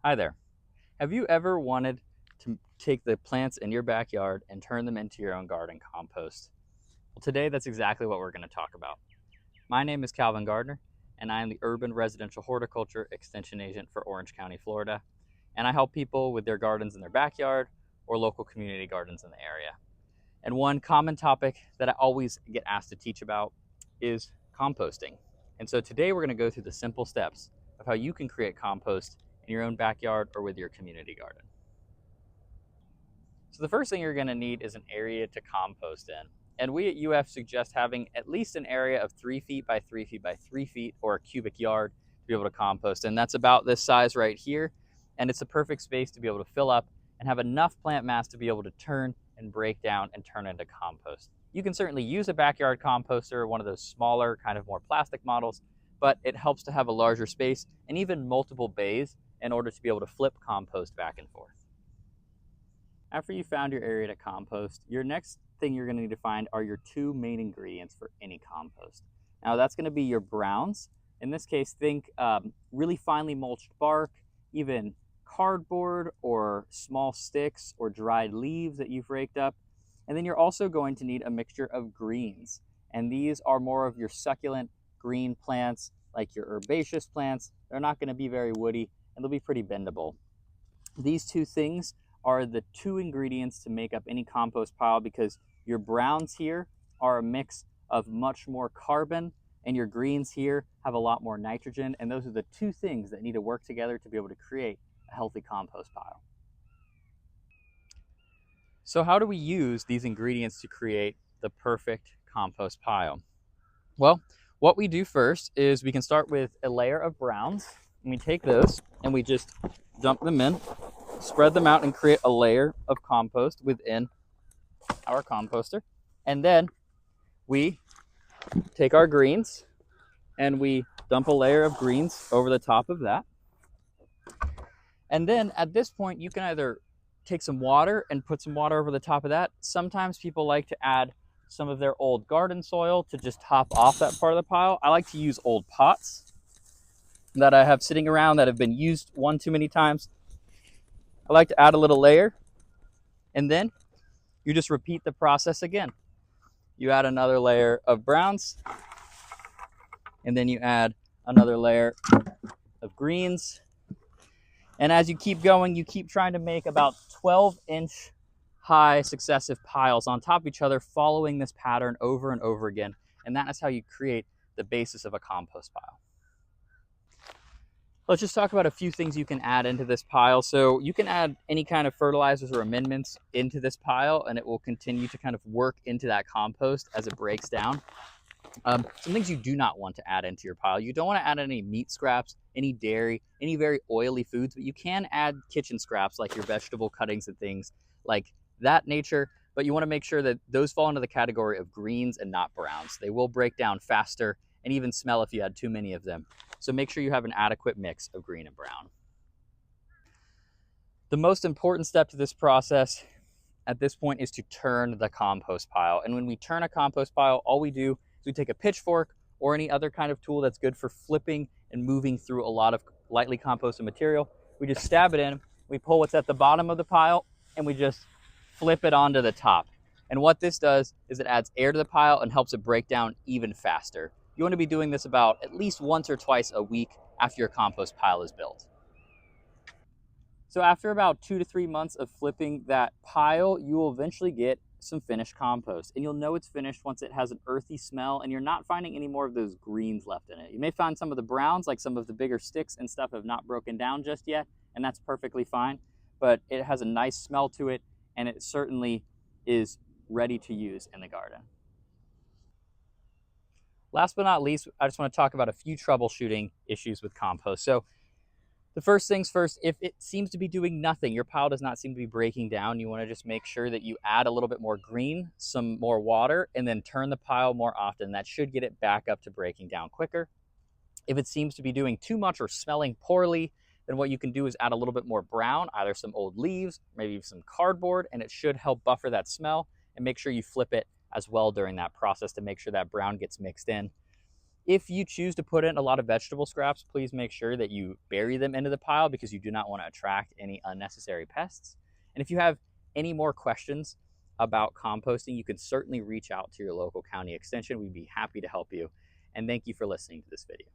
Hi there. Have you ever wanted to take the plants in your backyard and turn them into your own garden compost? Well, today that's exactly what we're going to talk about. My name is Calvin Gardner, and I am the Urban Residential Horticulture Extension Agent for Orange County, Florida. And I help people with their gardens in their backyard or local community gardens in the area. And one common topic that I always get asked to teach about is composting. And so today we're going to go through the simple steps of how you can create compost in your own backyard or with your community garden. So the first thing you're going to need is an area to compost in. And we at UF suggest having at least an area of 3 feet by 3 feet by 3 feet or a cubic yard to be able to compost. And that's about this size right here. And it's a perfect space to be able to fill up and have enough plant mass to be able to turn and break down and turn into compost. You can certainly use a backyard composter, one of those smaller, kind of more plastic models, but it helps to have a larger space and even multiple bays in order to be able to flip compost back and forth. After you found your area to compost, your next thing you're going to need to find are your 2 main ingredients for any compost. Now that's going to be your browns. In this case, think really finely mulched bark, even cardboard or small sticks or dried leaves that you've raked up. And then you're also going to need a mixture of greens. And these are more of your succulent green plants, like your herbaceous plants. They're not going to be very woody and they'll be pretty bendable. These 2 things are the 2 ingredients to make up any compost pile, because your browns here are a mix of much more carbon and your greens here have a lot more nitrogen, and those are the 2 things that need to work together to be able to create a healthy compost pile. So how do we use these ingredients to create the perfect compost pile? Well, what we do first is we can start with a layer of browns, and we take those and we just dump them in, spread them out, and create a layer of compost within our composter. And then we take our greens and we dump a layer of greens over the top of that. And then at this point, you can either take some water and put some water over the top of that. Sometimes people like to add some of their old garden soil to just top off that part of the pile. I like to use old pots that I have sitting around that have been used one too many times. I like to add a little layer, and then you just repeat the process again. You add another layer of browns, and then you add another layer of greens. And as you keep going, you keep trying to make about 12-inch high successive piles on top of each other, following this pattern over and over again. And that is how you create the basis of a compost pile. Let's just talk about a few things you can add into this pile. So you can add any kind of fertilizers or amendments into this pile, and it will continue to kind of work into that compost as it breaks down. Some things you do not want to add into your pile. You don't want to add any meat scraps, any dairy, any very oily foods, but you can add kitchen scraps like your vegetable cuttings and things like that nature. But you want to make sure that those fall into the category of greens and not browns. They will break down faster and even smell if you had too many of them. So make sure you have an adequate mix of green and brown. The most important step to this process at this point is to turn the compost pile. And when we turn a compost pile, all we do is we take a pitchfork or any other kind of tool that's good for flipping and moving through a lot of lightly composted material. We just stab it in, we pull what's at the bottom of the pile, and we just flip it onto the top. And what this does is it adds air to the pile and helps it break down even faster. You want to be doing this about at least once or twice a week after your compost pile is built. So after about 2 to 3 months of flipping that pile, you will eventually get some finished compost. And you'll know it's finished once it has an earthy smell and you're not finding any more of those greens left in it. You may find some of the browns, like some of the bigger sticks and stuff, have not broken down just yet, and that's perfectly fine. But it has a nice smell to it, and it certainly is ready to use in the garden. Last but not least, I just want to talk about a few troubleshooting issues with compost. So the first things first, if it seems to be doing nothing, your pile does not seem to be breaking down, you want to just make sure that you add a little bit more green, some more water, and then turn the pile more often. That should get it back up to breaking down quicker. If it seems to be doing too much or smelling poorly, then what you can do is add a little bit more brown, either some old leaves, maybe some cardboard, and it should help buffer that smell. And make sure you flip it as well during that process to make sure that brown gets mixed in. If you choose to put in a lot of vegetable scraps, please make sure that you bury them into the pile because you do not want to attract any unnecessary pests. And if you have any more questions about composting, you can certainly reach out to your local county extension. We'd be happy to help you. And thank you for listening to this video.